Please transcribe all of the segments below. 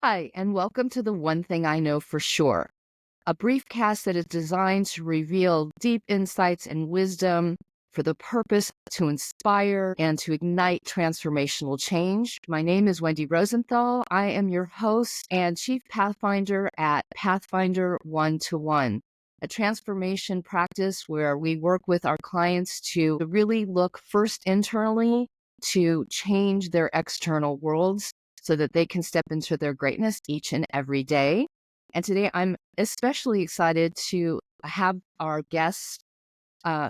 Hi, and welcome to the One Thing I Know for Sure, a brief cast that is designed to reveal deep insights and wisdom for the purpose to inspire and to ignite transformational change. My name is Wendy Rosenthal. I am your host and Chief Pathfinder at Pathfinder One-to-One, a transformation practice where we work with our clients to really look first internally to change their external worlds so that they can step into their greatness each and every day. And today I'm especially excited to have our guest,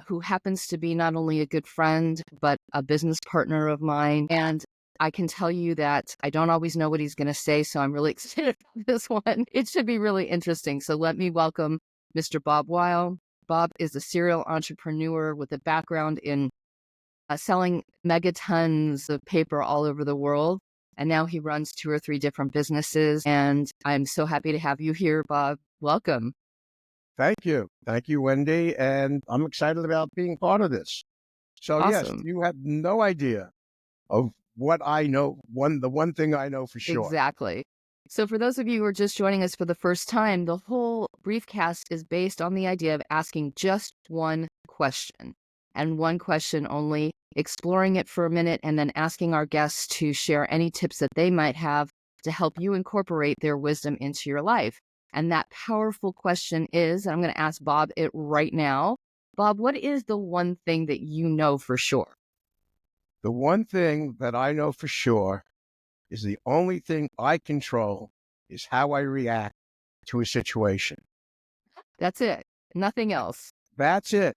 who happens to be not only a good friend, but a business partner of mine. And I can tell you that I don't always know what he's going to say, so I'm really excited about this one. It should be really interesting. So let me welcome Mr. Bob Weill. Bob is a serial entrepreneur with a background in selling megatons of paper all over the world. And now he runs two or three different businesses. And I'm so happy to have you here, Bob. Welcome. Thank you. Thank you, Wendy. And I'm excited about being part of this. So yes, Awesome. you have no idea of what I know. The one thing I know for sure. Exactly. So for those of you who are just joining us for the first time, the whole briefcast is based on the idea of asking just one question and one question only, exploring it for a minute, and then asking our guests to share any tips that they might have to help you incorporate their wisdom into your life. And that powerful question is, and I'm going to ask Bob it right now. Bob, what is the one thing that you know for sure? The one thing that I know for sure is the only thing I control is how I react to a situation. That's it. Nothing else. That's it.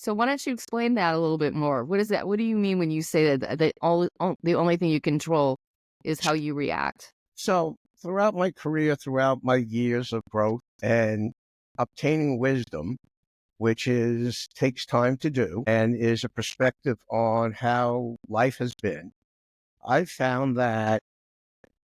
So why don't you explain that a little bit more? What is that? What do you mean when you say the only thing you control is how you react? So throughout my career, throughout my years of growth and obtaining wisdom, which is takes time to do and is a perspective on how life has been. I found that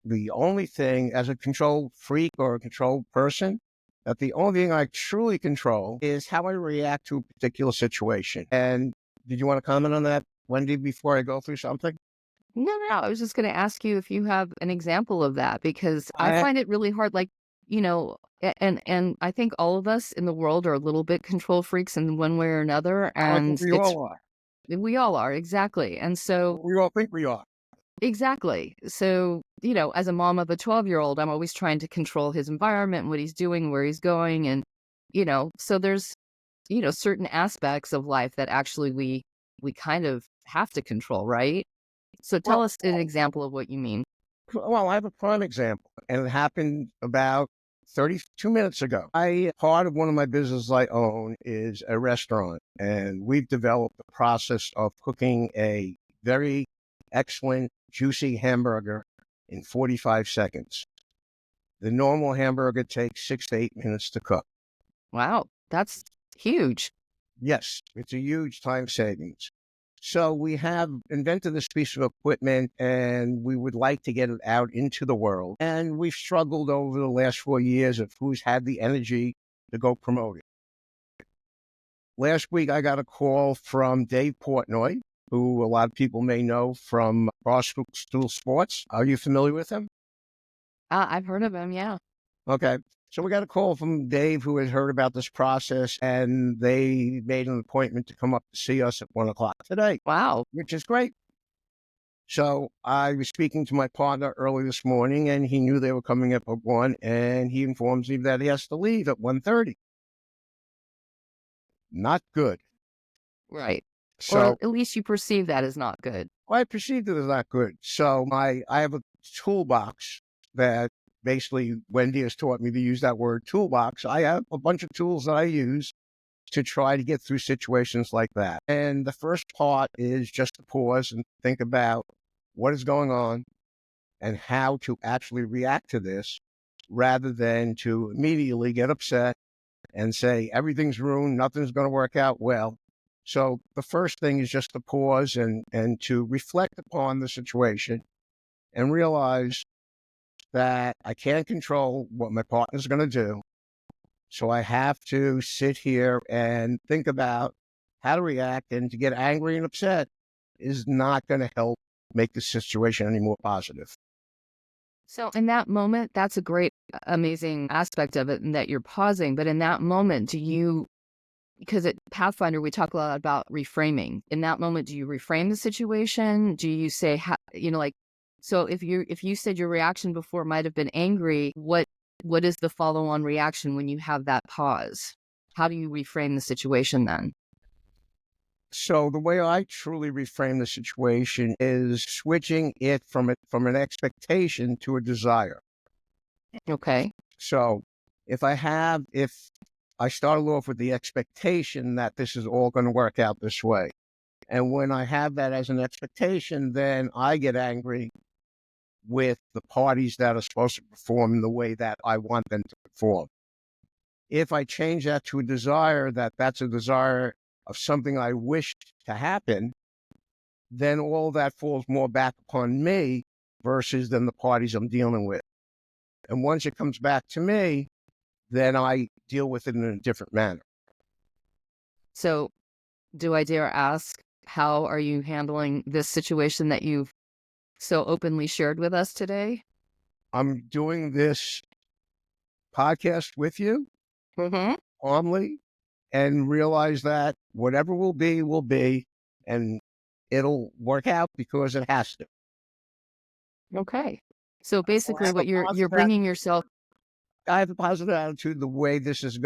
the only thing, as a control freak or a control person, that the only thing I truly control is how I react to a particular situation. And did you want to comment on that, Wendy, before I go through something? No. I was just going to ask you if you have an example of that because I I, find it really hard. Like, and I think all of us in the world are a little bit control freaks in one way or another, I think and we all are. we all are exactly. And so We all think we are. exactly. So, as a mom of a 12-year-old, I'm always trying to control his environment, what he's doing, where he's going. And, so there's, certain aspects of life that actually we kind of have to control, right? So tell Well, us an example of what you mean. Well, I have a prime example, and it happened about 32 minutes ago. Part of one of my businesses I own is a restaurant, and we've developed the process of cooking a very excellent, juicy hamburger in 45 seconds. The normal hamburger takes 6 to 8 minutes to cook. Wow, that's huge. Yes, it's a huge time savings. So we have invented this piece of equipment and we would like to get it out into the world. And we've struggled over the last 4 years of who's had the energy to go promote it. Last week, I got a call from Dave Portnoy, who a lot of people may know from Barstool Sports. Are you familiar with him? I've heard of him. Yeah. Okay. So we got a call from Dave, who had heard about this process, and they made an appointment to come up to see us at 1 o'clock today, Wow. which is great. So I was speaking to my partner early this morning, and he knew they were coming up at 1, and he informs me that he has to leave at 1:30. Not good. Right. Or So at least you perceive that as not good. I perceived it as not good. So I have a toolbox that basically Wendy has taught me to use that word toolbox. I have a bunch of tools that I use to try to get through situations like that. And the first part is just to pause and think about what is going on and how to actually react to this rather than to immediately get upset and say, everything's ruined, nothing's going to work out well. So the first thing is just to pause and to reflect upon the situation and realize that I can't control what my partner's going to do. So I have to sit here and think about how to react, and to get angry and upset is not going to help make the situation any more positive. So in that moment, that's a great, amazing aspect of it, and that you're pausing. But in that moment, because at Pathfinder, we talk a lot about reframing. In that moment, do you reframe the situation? Do you say, like, so if you said your reaction before might have been angry, what is the follow-on reaction when you have that pause? How do you reframe the situation then? So the way I truly reframe the situation is switching it from an expectation to a desire. Okay. So if I started off with the expectation that this is all going to work out this way, and when I have that as an expectation, then I get angry with the parties that are supposed to perform the way that I want them to perform. If I change that to a desire, that's a desire of something I wish to happen, then all that falls more back upon me versus than the parties I'm dealing with. And once it comes back to me, then I deal with it in a different manner. So do I dare ask, how are you handling this situation that you've so openly shared with us today? I'm doing this podcast with you Mm-hmm. calmly and realize that whatever will be, and it'll work out because it has to. Okay. So So I basically have a what you're positive bringing yourself. I have a positive attitude the way this is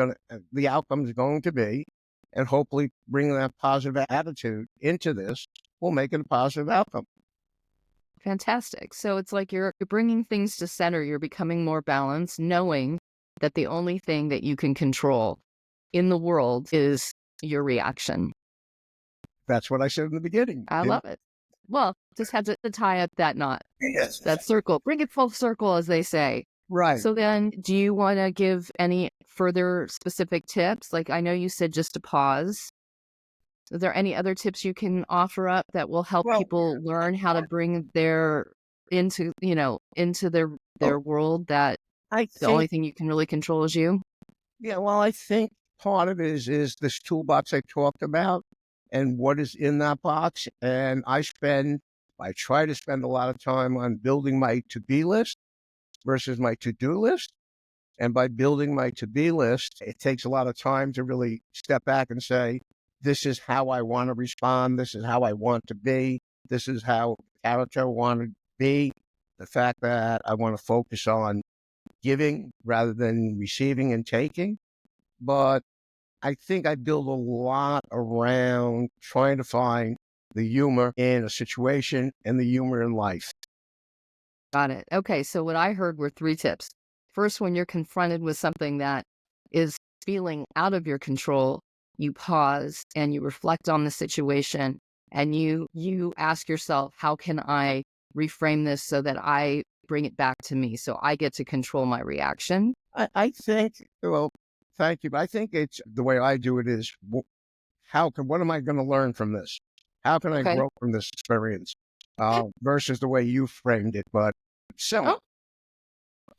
the outcome is going to be, and hopefully bringing that positive attitude into this will make it a positive outcome. Fantastic. So it's like you're bringing things to center, you're becoming more balanced, knowing that the only thing that you can control in the world is your reaction. That's what I said in the beginning. I love it. Well, just had to tie up that knot, Yes. that circle, bring it full circle, as they say. Right. So then, do you want to give any further specific tips? Like, I know you said just to pause. Is there any other tips you can offer up that will help Well, people learn how to bring into oh, their world, that I the only think, thing you can really control is you? yeah, well, I think part of it is this toolbox I talked about and what is in that box. And I try to spend a lot of time on building my to-be list versus my to-do list. And by building my to-be list, it takes a lot of time to really step back and say, this is how I want to respond. This is how I want to be. This is how character I want to be. The fact that I want to focus on giving rather than receiving and taking. But I think I build a lot around trying to find the humor in a situation and the humor in life. Got it. Okay, so what I heard were three tips. First, when you're confronted with something that is feeling out of your control, you pause and you reflect on the situation, and you ask yourself, how can I reframe this so that I bring it back to me, so I get to control my reaction? I think, well, thank you. But I think it's the way I do it is what am I going to learn from this? How can I Okay. grow from this experience? Versus the way you framed it, but similar. Oh,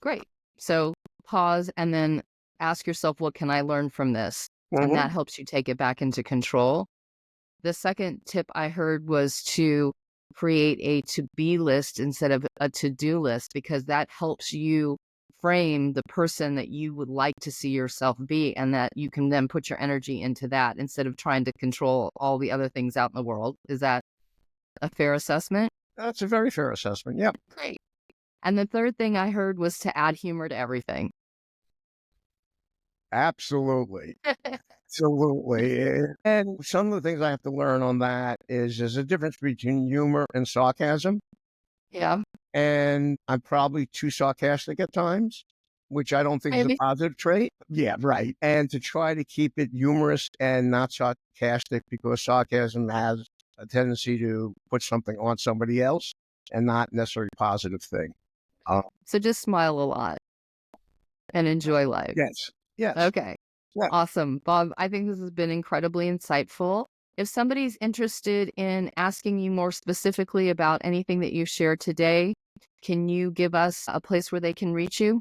great. So pause and then ask yourself, what can I learn from this? And Hmm. that helps you take it back into control. The second tip I heard was to create a to-be list instead of a to-do list, because that helps you frame the person that you would like to see yourself be, and that you can then put your energy into that instead of trying to control all the other things out in the world. Is that a fair assessment? That's a very fair assessment. Yep. Great. And the third thing I heard was to add humor to everything. Absolutely. Absolutely. And some of the things I have to learn on that is there's a difference between humor and sarcasm. Yeah, And I'm probably too sarcastic at times, which I don't think is a maybe. positive trait. Yeah, right. And to try to keep it humorous and not sarcastic, because sarcasm has a tendency to put something on somebody else and not necessarily a positive thing. Uh, So just smile a lot and enjoy life. yes, yes, Okay. yeah, Awesome. Bob, I think this has been incredibly insightful. If somebody's interested in asking you more specifically about anything that you shared today, can you give us a place where they can reach you?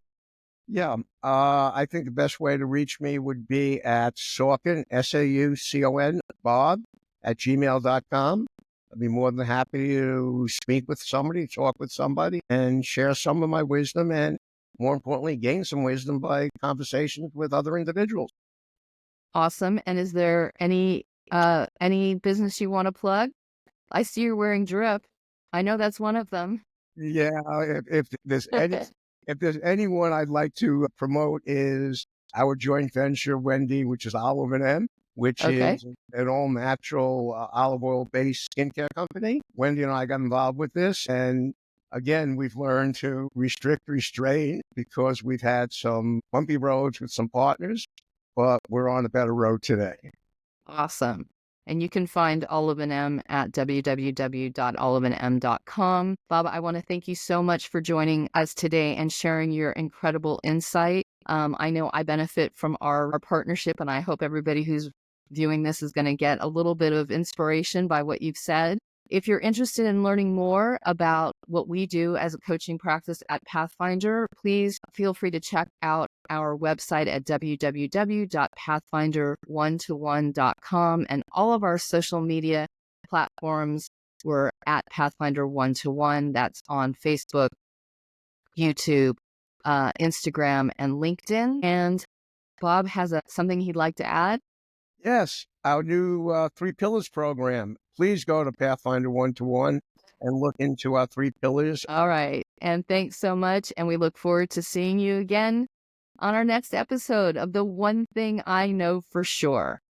yeah. I think the best way to reach me would be at Saucon, Saucon, Bob at gmail.com. I'd be more than happy to speak with somebody, talk with somebody, and share some of my wisdom, and more importantly, gain some wisdom by conversations with other individuals. Awesome. And is there any business you want to plug? I see you're wearing drip. I know that's one of them. Yeah, if there's anyone I'd like to promote is our joint venture, Wendy, which is Olive and M, which Okay. is an all natural olive oil based skincare company. Wendy and I got involved with this, and again, we've learned to restrain because we've had some bumpy roads with some partners, but we're on a better road today. Awesome. And you can find Olive and M at www.oliveandm.com. Bob, I want to thank you so much for joining us today and sharing your incredible insight. I know I benefit from our partnership, and I hope everybody who's viewing this is going to get a little bit of inspiration by what you've said. If you're interested in learning more about what we do as a coaching practice at Pathfinder, please feel free to check out our website at www.pathfinder1to1.com, and all of our social media platforms. We're at Pathfinder 1-to-1. That's on Facebook, YouTube, Instagram, and LinkedIn. And Bob has something he'd like to add. Yes, our new 3 Pillars program. Please go to Pathfinder 1-to-1 and look into our 3 pillars. All right. And thanks so much. And we look forward to seeing you again on our next episode of The One Thing I Know for Sure.